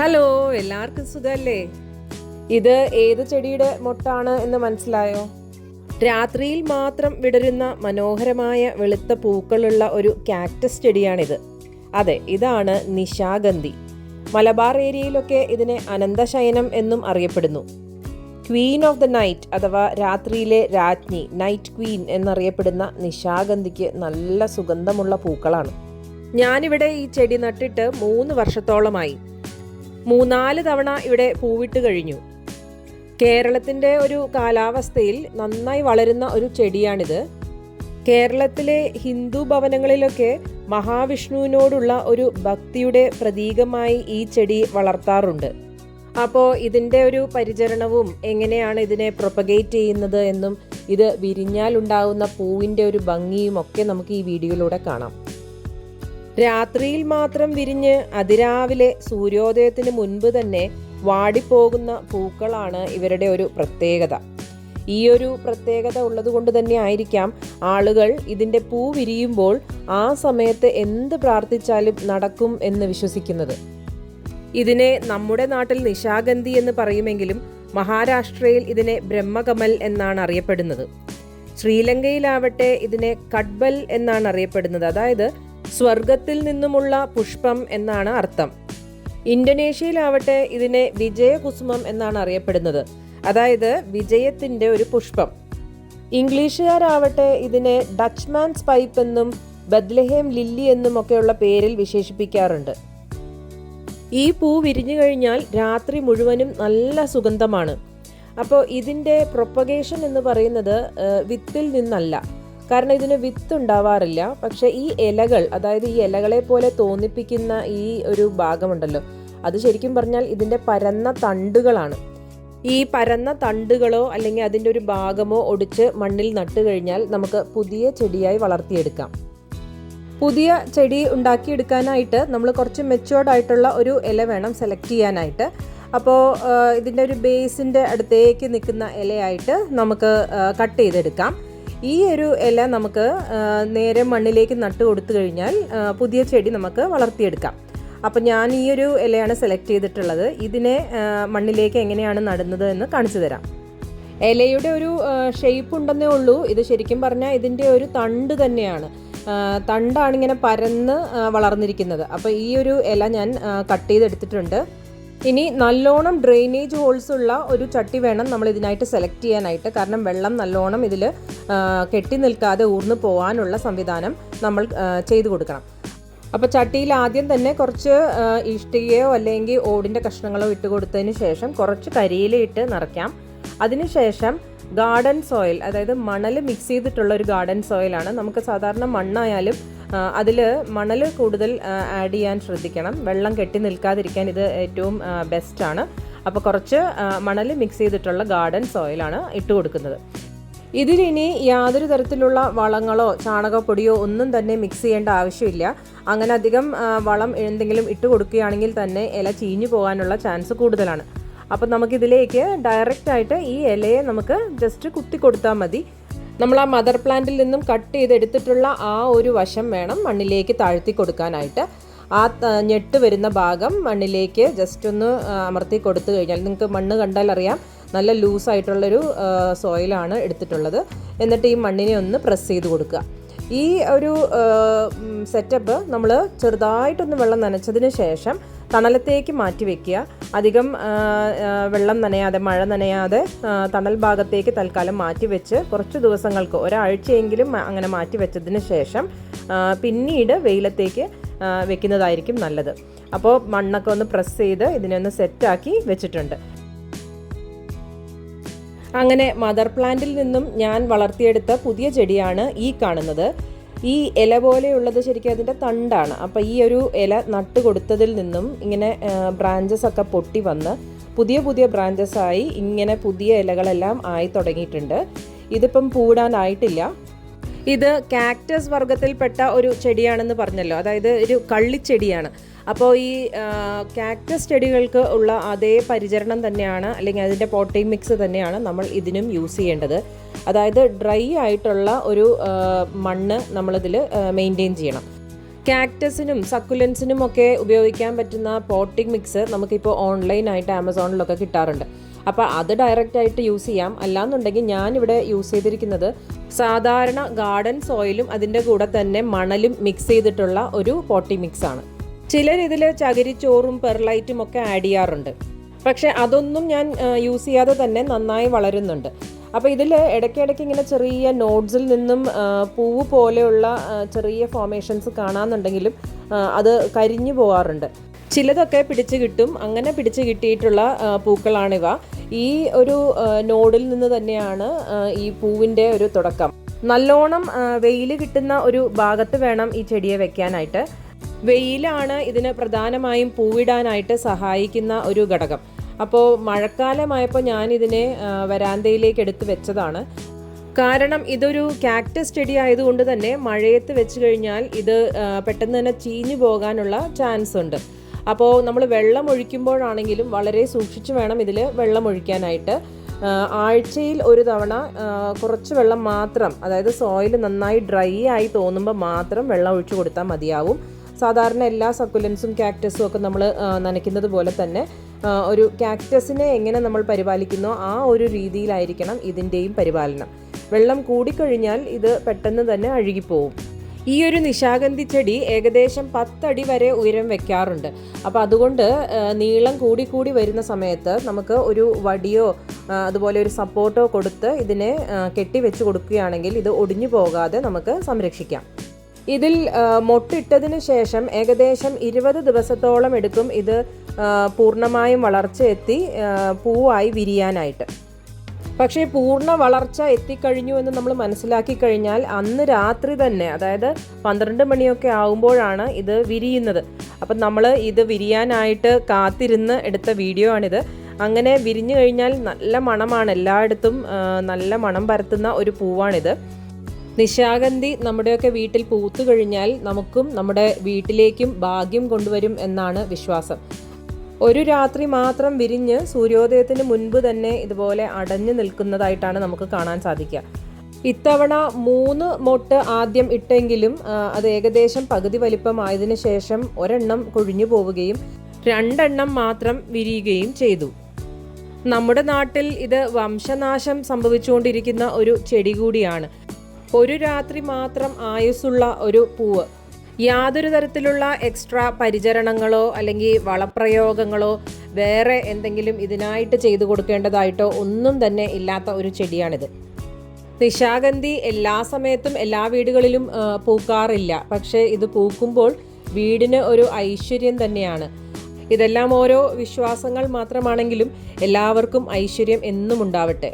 Hello, എല്ലാവർക്കും സുഖല്ലേ? ഇത് ഏത് ചെടിയുടെ മൊട്ടാണ് എന്ന് മനസ്സിലായോ? രാത്രിയിൽ മാത്രം വിടരുന്ന മനോഹരമായ വെളുത്ത പൂക്കളുള്ള ഒരു കാക്ടസ് ചെടിയാണിത്. അതെ, ഇതാണ് നിശാഗന്ധി. മലബാർ ഏരിയയിലൊക്കെ ഇതിനെ അനന്തശയനം എന്നും അറിയപ്പെടുന്നു. ക്വീൻ ഓഫ് ദ നൈറ്റ് അഥവാ രാത്രിയിലെ രാജ്ഞി, നൈറ്റ് ക്വീൻ എന്നറിയപ്പെടുന്ന നിശാഗന്ധിക്ക് നല്ല സുഗന്ധമുള്ള പൂക്കളാണ്. ഞാനിവിടെ ഈ ചെടി നട്ടിട്ട് 3 വർഷത്തോളമായി. 3-4 തവണ ഇവിടെ പൂവിട്ട് കഴിഞ്ഞു. കേരളത്തിൻ്റെ ഒരു കാലാവസ്ഥയിൽ നന്നായി വളരുന്ന ഒരു ചെടിയാണിത്. കേരളത്തിലെ ഹിന്ദു ഭവനങ്ങളിലൊക്കെ മഹാവിഷ്ണുവിനോടുള്ള ഒരു ഭക്തിയുടെ പ്രതീകമായി ഈ ചെടി വളർത്താറുണ്ട്. അപ്പോൾ ഇതിൻ്റെ ഒരു പരിചരണവും എങ്ങനെയാണ് ഇതിനെ പ്രൊപ്പഗേറ്റ് ചെയ്യുന്നത് എന്നും ഇത് വിരിഞ്ഞാൽ ഉണ്ടാകുന്ന പൂവിൻ്റെ ഒരു ഭംഗിയും ഒക്കെ നമുക്ക് ഈ വീഡിയോയിലൂടെ കാണാം. രാത്രിയിൽ മാത്രം വിരിഞ്ഞ് അതിരാവിലെ സൂര്യോദയത്തിന് മുൻപ് തന്നെ വാടിപ്പോകുന്ന പൂക്കളാണ് ഇവരുടെ ഒരു പ്രത്യേകത. ഈ ഒരു പ്രത്യേകത ഉള്ളതുകൊണ്ട് തന്നെ ആയിരിക്കാം ആളുകൾ ഇതിൻ്റെ പൂ വിരിയുമ്പോൾ ആ സമയത്ത് എന്ത് പ്രാർത്ഥിച്ചാലും നടക്കും എന്ന് വിശ്വസിക്കുന്നത്. ഇതിനെ നമ്മുടെ നാട്ടിൽ നിശാഗന്ധി എന്ന് പറയുമെങ്കിലും മഹാരാഷ്ട്രയിൽ ഇതിനെ ബ്രഹ്മകമൽ എന്നാണ് അറിയപ്പെടുന്നത്. ശ്രീലങ്കയിലാവട്ടെ ഇതിനെ കഡ്ബൽ എന്നാണ് അറിയപ്പെടുന്നത്. അതായത് സ്വർഗത്തിൽ നിന്നുമുള്ള പുഷ്പം എന്നാണ് അർത്ഥം. ഇന്തോനേഷ്യയിലാവട്ടെ ഇതിനെ വിജയകുസുമം എന്നാണ് അറിയപ്പെടുന്നത്. അതായത് വിജയത്തിൻ്റെ ഒരു പുഷ്പം. ഇംഗ്ലീഷുകാരാവട്ടെ ഇതിനെ ഡച്ച്മാൻസ് പൈപ്പ് എന്നും ബത്ലഹേം ലില്ലി എന്നും ഒക്കെയുള്ള പേരിൽ വിശേഷിപ്പിക്കാറുണ്ട്. ഈ പൂ വിരിഞ്ഞു കഴിഞ്ഞാൽ രാത്രി മുഴുവനും നല്ല സുഗന്ധമാണ്. അപ്പോൾ ഇതിൻ്റെ പ്രൊപ്പഗേഷൻ എന്ന് പറയുന്നത് വിത്തിൽ നിന്നല്ല. കാരണം ഇതിന് വിത്ത് ഉണ്ടാവാറില്ല. പക്ഷേ ഈ ഇലകൾ, അതായത് ഈ ഇലകളെ പോലെ തോന്നിപ്പിക്കുന്ന ഈ ഒരു ഭാഗമുണ്ടല്ലോ, അത് ശരിക്കും പറഞ്ഞാൽ ഇതിൻ്റെ പരന്ന തണ്ടുകളാണ്. ഈ പരന്ന തണ്ടുകളോ അല്ലെങ്കിൽ അതിൻ്റെ ഒരു ഭാഗമോ ഒടിച്ച് മണ്ണിൽ നട്ടു കഴിഞ്ഞാൽ നമുക്ക് പുതിയ ചെടിയായി വളർത്തിയെടുക്കാം. പുതിയ ചെടി ഉണ്ടാക്കിയെടുക്കാനായിട്ട് നമ്മൾ കുറച്ച് മെച്ചുവേർഡ് ആയിട്ടുള്ള ഒരു ഇല വേണം സെലക്ട് ചെയ്യാനായിട്ട്. അപ്പോൾ ഇതിൻ്റെ ഒരു ബേസിൻ്റെ അടുത്തേക്ക് നിൽക്കുന്ന ഇലയായിട്ട് നമുക്ക് കട്ട് ചെയ്തെടുക്കാം. ഈ ഒരു ഇല നമുക്ക് നേരെ മണ്ണിലേക്ക് നട്ട് കൊടുത്തു കഴിഞ്ഞാൽ പുതിയ ചെടി നമുക്ക് വളർത്തിയെടുക്കാം. അപ്പം ഞാൻ ഈ ഒരു ഇലയാണ് സെലക്ട് ചെയ്തിട്ടുള്ളത്. ഇതിനെ മണ്ണിലേക്ക് എങ്ങനെയാണ് നടുന്നത് എന്ന് കാണിച്ചു തരാം. ഇലയുടെ ഒരു ഷേപ്പ് ഉണ്ടെന്നേ ഉള്ളൂ. ഇത് ശരിക്കും പറഞ്ഞാൽ ഇതിൻ്റെ ഒരു തണ്ട് തന്നെയാണ്. തണ്ടാണ് ഇങ്ങനെ പരന്ന് വളർന്നിരിക്കുന്നത്. അപ്പോൾ ഈ ഒരു ഇല ഞാൻ കട്ട് ചെയ്തെടുത്തിട്ടുണ്ട്. ഇനി നല്ലോണം ഡ്രെയിനേജ് ഹോൾസ് ഉള്ള ഒരു ചട്ടി വേണം നമ്മൾ ഇതിനായിട്ട് സെലക്ട് ചെയ്യാനായിട്ട്. കാരണം വെള്ളം നല്ലോണം ഇതിൽ കെട്ടി നിൽക്കാതെ ഊർന്നു പോകാനുള്ള സംവിധാനം നമ്മൾ ചെയ്തു കൊടുക്കണം. അപ്പോൾ ചട്ടിയിൽ ആദ്യം തന്നെ കുറച്ച് ഇഷ്ടികയോ അല്ലെങ്കിൽ ഓടിൻ്റെ കഷ്ണങ്ങളോ ഇട്ട് കൊടുത്തതിന് ശേഷം കുറച്ച് കരിയില ഇട്ട് നിറയ്ക്കാം. അതിനുശേഷം ഗാർഡൻ സോയിൽ, അതായത് മണൽ മിക്സ് ചെയ്തിട്ടുള്ള ഒരു ഗാർഡൻ സോയിലാണ്. നമുക്ക് സാധാരണ മണ്ണായാലും അതിൽ മണൽ കൂടുതൽ ആഡ് ചെയ്യാൻ ശ്രദ്ധിക്കണം. വെള്ളം കെട്ടി നിൽക്കാതിരിക്കാൻ ഇത് ഏറ്റവും ബെസ്റ്റാണ്. അപ്പോൾ കുറച്ച് മണൽ മിക്സ് ചെയ്തിട്ടുള്ള ഗാർഡൻ സോയിലാണ് ഇട്ട് കൊടുക്കുന്നത്. ഇതിലിനി യാതൊരു തരത്തിലുള്ള വളങ്ങളോ ചാണകപ്പൊടിയോ ഒന്നും തന്നെ മിക്സ് ചെയ്യേണ്ട ആവശ്യമില്ല. അങ്ങനെ അധികം വളം എന്തെങ്കിലും ഇട്ട് കൊടുക്കുകയാണെങ്കിൽ തന്നെ ഇല ചീഞ്ഞു പോകാനുള്ള ചാൻസ് കൂടുതലാണ്. അപ്പം നമുക്കിതിലേക്ക് ഡയറക്റ്റായിട്ട് ഈ ഇലയെ നമുക്ക് ജസ്റ്റ് കുത്തി കൊടുത്താൽ മതി. നമ്മൾ ആ മദർ പ്ലാന്റിൽ നിന്നും കട്ട് ചെയ്തെടുത്തിട്ടുള്ള ആ ഒരു വശം വേണം മണ്ണിലേക്ക് താഴ്ത്തി കൊടുക്കാനായിട്ട്. ആ ഞെട്ട് വരുന്ന ഭാഗം മണ്ണിലേക്ക് ജസ്റ്റ് ഒന്ന് അമർത്തി കൊടുത്തു കഴിഞ്ഞാൽ, നിങ്ങൾക്ക് മണ്ണ് കണ്ടാൽ അറിയാം നല്ല ലൂസായിട്ടുള്ളൊരു സോയിലാണ് എടുത്തിട്ടുള്ളത്. എന്നിട്ട് ഈ മണ്ണിനെ ഒന്ന് പ്രസ് ചെയ്ത് കൊടുക്കുക. ഈ ഒരു സെറ്റപ്പ് നമ്മൾ ചെറുതായിട്ടൊന്ന് വെള്ളം നനച്ചതിന് ശേഷം തണലത്തേക്ക് മാറ്റി വെക്കുക. അധികം വെള്ളം നനയാതെ, മഴ നനയാതെ തണൽ ഭാഗത്തേക്ക് തൽക്കാലം മാറ്റി വെച്ച് കുറച്ച് ദിവസങ്ങൾക്ക്, ഒരാഴ്ചയെങ്കിലും അങ്ങനെ മാറ്റി വെച്ചതിന് ശേഷം പിന്നീട് വെയിലത്തേക്ക് വെക്കുന്നതായിരിക്കും നല്ലത്. അപ്പോൾ മണ്ണൊക്കെ ഒന്ന് പ്രസ് ചെയ്ത് ഇതിനെ ഒന്ന് സെറ്റാക്കി വെച്ചിട്ടുണ്ട്. അങ്ങനെ മദർ പ്ലാന്റിൽ നിന്നും ഞാൻ വളർത്തിയെടുത്ത പുതിയ ചെടിയാണ് ഈ കാണുന്നത്. ഈ ഇല പോലെയുള്ളത് ശരിക്കും അതിൻ്റെ തണ്ടാണ്. അപ്പോൾ ഈ ഒരു ഇല നട്ട് കൊടുത്തതിൽ നിന്നും ഇങ്ങനെ ബ്രാഞ്ചസ് ഒക്കെ പൊട്ടി വന്ന് പുതിയ പുതിയ ബ്രാഞ്ചസായി ഇങ്ങനെ പുതിയ ഇലകളെല്ലാം ആയി തുടങ്ങിയിട്ടുണ്ട്. ഇതിപ്പം പൂടാനായിട്ടില്ല. ഇത് കാക്ടസ് വർഗത്തിൽപ്പെട്ട ഒരു ചെടിയാണെന്ന് പറഞ്ഞല്ലോ, അതായത് ഒരു കള്ളിച്ചെടിയാണ്. അപ്പോൾ ഈ കാക്ടസ് ചെടികൾക്ക് ഉള്ള അതേ പരിചരണം തന്നെയാണ്, അല്ലെങ്കിൽ അതിൻ്റെ പോട്ടിംഗ് മിക്സ് തന്നെയാണ് നമ്മൾ ഇതിനും യൂസ് ചെയ്യേണ്ടത്. അതായത് ഡ്രൈ ആയിട്ടുള്ള ഒരു മണ്ണ് നമ്മളിതിൽ മെയിൻറ്റെയിൻ ചെയ്യണം. കാക്ടസിനും സക്കുലൻസിനും ഒക്കെ ഉപയോഗിക്കാൻ പറ്റുന്ന പോട്ടിംഗ് മിക്സ് നമുക്കിപ്പോൾ ഓൺലൈനായിട്ട് ആമസോണിലൊക്കെ കിട്ടാറുണ്ട്. അപ്പോൾ അത് ഡയറക്റ്റായിട്ട് യൂസ് ചെയ്യാം. അല്ലാന്നുണ്ടെങ്കിൽ ഞാനിവിടെ യൂസ് ചെയ്തിരിക്കുന്നത് സാധാരണ ഗാർഡൻ സോയിലും അതിൻ്റെ കൂടെ തന്നെ മണലും മിക്സ് ചെയ്തിട്ടുള്ള ഒരു പോട്ടി മിക്സാണ്. ചിലർ ഇതിൽ ചകിരിച്ചോറും പെർലൈറ്റും ഒക്കെ ആഡ് ചെയ്യാറുണ്ട്. പക്ഷേ അതൊന്നും ഞാൻ യൂസ് ചെയ്യാതെ തന്നെ നന്നായി വളരുന്നുണ്ട്. അപ്പോൾ ഇതിൽ ഇടയ്ക്കിടയ്ക്ക് ഇങ്ങനെ ചെറിയ നോഡ്സിൽ നിന്നും പൂവ് പോലെയുള്ള ചെറിയ ഫോർമേഷൻസ് കാണാമെന്നുണ്ടെങ്കിലും അത് കരിഞ്ഞു പോകാറുണ്ട്. ചിലതൊക്കെ പിടിച്ച് കിട്ടും. അങ്ങനെ പിടിച്ച് കിട്ടിയിട്ടുള്ള പൂക്കളാണിവ. ഈ ഒരു നോഡിൽ നിന്ന് തന്നെയാണ് ഈ പൂവിൻ്റെ ഒരു തുടക്കം. നല്ലോണം വെയിൽ കിട്ടുന്ന ഒരു ഭാഗത്ത് വേണം ഈ ചെടിയെ വെക്കാനായിട്ട്. വെയിലാണ് ഇതിന് പ്രധാനമായും പൂവിടാനായിട്ട് സഹായിക്കുന്ന ഒരു ഘടകം. അപ്പോൾ മഴക്കാലമായപ്പോൾ ഞാനിതിനെ വരാന്തയിലേക്ക് എടുത്ത് വെച്ചതാണ്. കാരണം ഇതൊരു കാക്ടസ് ചെടി ആയതുകൊണ്ട് തന്നെ മഴയത്ത് വെച്ച് കഴിഞ്ഞാൽ ഇത് പെട്ടെന്ന് തന്നെ ചീഞ്ഞു പോകാനുള്ള ചാൻസ് ഉണ്ട്. അപ്പോൾ നമ്മൾ വെള്ളം ഒഴിക്കുമ്പോഴാണെങ്കിലും വളരെ സൂക്ഷിച്ച് വേണം ഇതിൽ വെള്ളം ഒഴിക്കാനായിട്ട്. ആഴ്ചയിൽ ഒരു തവണ കുറച്ച് വെള്ളം മാത്രം, അതായത് സോയിൽ നന്നായി ഡ്രൈ ആയി തോന്നുമ്പോൾ മാത്രം വെള്ളം ഒഴിച്ചു കൊടുത്താൽ മതിയാവും. സാധാരണ എല്ലാ സക്കുലൻസും കാക്ടസും ഒക്കെ നമ്മൾ നനയ്ക്കുന്നത് പോലെ തന്നെ ഒരു കാക്ടസിനെ എങ്ങനെ നമ്മൾ പരിപാലിക്കുന്നോ ആ ഒരു രീതിയിലായിരിക്കണം ഇതിൻ്റെയും പരിപാലനം. വെള്ളം കൂടിക്കഴിഞ്ഞാൽ ഇത് പെട്ടെന്ന് തന്നെ അഴുകിപ്പോവും. ഈ ഒരു നിശാഗന്ധി ചെടി ഏകദേശം 10 അടി വരെ ഉയരം വെക്കാറുണ്ട്. അപ്പോൾ അതുകൊണ്ട് നീളം കൂടി വരുന്ന സമയത്ത് നമുക്ക് ഒരു വടിയോ അതുപോലെ ഒരു സപ്പോർട്ടോ കൊടുത്ത് ഇതിനെ കെട്ടിവെച്ച് കൊടുക്കുകയാണെങ്കിൽ ഇത് ഒടിഞ്ഞു പോകാതെ നമുക്ക് സംരക്ഷിക്കാം. ഇതിൽ മൊട്ടിട്ടതിന് ശേഷം ഏകദേശം 20 ദിവസത്തോളം എടുക്കും ഇത് പൂർണ്ണമായും വളർച്ച എത്തി പൂവായി വിരിയാനായിട്ട്. പക്ഷേ പൂർണ്ണ വളർച്ച എത്തിക്കഴിഞ്ഞു എന്ന് നമ്മൾ മനസ്സിലാക്കി കഴിഞ്ഞാൽ അന്ന് രാത്രി തന്നെ, അതായത് 12 മണിയൊക്കെ ആകുമ്പോഴാണ് ഇത് വിരിയുന്നത്. അപ്പം നമ്മൾ ഇത് വിരിയാനായിട്ട് കാത്തിരുന്ന് എടുത്ത വീഡിയോ ആണിത്. അങ്ങനെ വിരിഞ്ഞു കഴിഞ്ഞാൽ നല്ല മണമാണ്, എല്ലായിടത്തും നല്ല മണം പരത്തുന്ന ഒരു പൂവാണിത്. നിശാഗന്ധി നമ്മുടെയൊക്കെ വീട്ടിൽ പൂത്തു കഴിഞ്ഞാൽ നമുക്കും നമ്മുടെ വീട്ടിലേക്കും ഭാഗ്യം കൊണ്ടുവരും എന്നാണ് വിശ്വാസം. ഒരു രാത്രി മാത്രം വിരിഞ്ഞ് സൂര്യോദയത്തിന് മുൻപ് തന്നെ ഇതുപോലെ അടഞ്ഞു നിൽക്കുന്നതായിട്ടാണ് നമുക്ക് കാണാൻ സാധിക്കുക. ഇത്തവണ 3 മൊട്ട് ആദ്യം ഇട്ടെങ്കിലും അത് ഏകദേശം പകുതി വലിപ്പമായതിനു ശേഷം ഒരെണ്ണം കൊഴിഞ്ഞു പോവുകയും 2 എണ്ണം മാത്രം വിരിയുകയും ചെയ്തു. നമ്മുടെ നാട്ടിൽ ഇത് വംശനാശം സംഭവിച്ചുകൊണ്ടിരിക്കുന്ന ഒരു ചെടി കൂടിയാണ്. ഒരു രാത്രി മാത്രം ആയുസ്സുള്ള ഒരു പൂവ്. യാതൊരു തരത്തിലുള്ള എക്സ്ട്രാ പരിചരണങ്ങളോ അല്ലെങ്കിൽ വളപ്രയോഗങ്ങളോ വേറെ എന്തെങ്കിലും ഇതിനായിട്ട് ചെയ്തു കൊടുക്കേണ്ടതായിട്ടോ ഒന്നും തന്നെ ഇല്ലാത്ത ഒരു ചെടിയാണിത്. നിശാഗന്ധി എല്ലാ സമയത്തും എല്ലാ വീടുകളിലും പൂക്കാറില്ല. പക്ഷേ ഇത് പൂക്കുമ്പോൾ വീടിന് ഒരു ഐശ്വര്യം തന്നെയാണ്. ഇതെല്ലാം ഓരോ വിശ്വാസങ്ങൾ മാത്രമാണെങ്കിലും എല്ലാവർക്കും ഐശ്വര്യം എന്നും ഉണ്ടാവട്ടെ.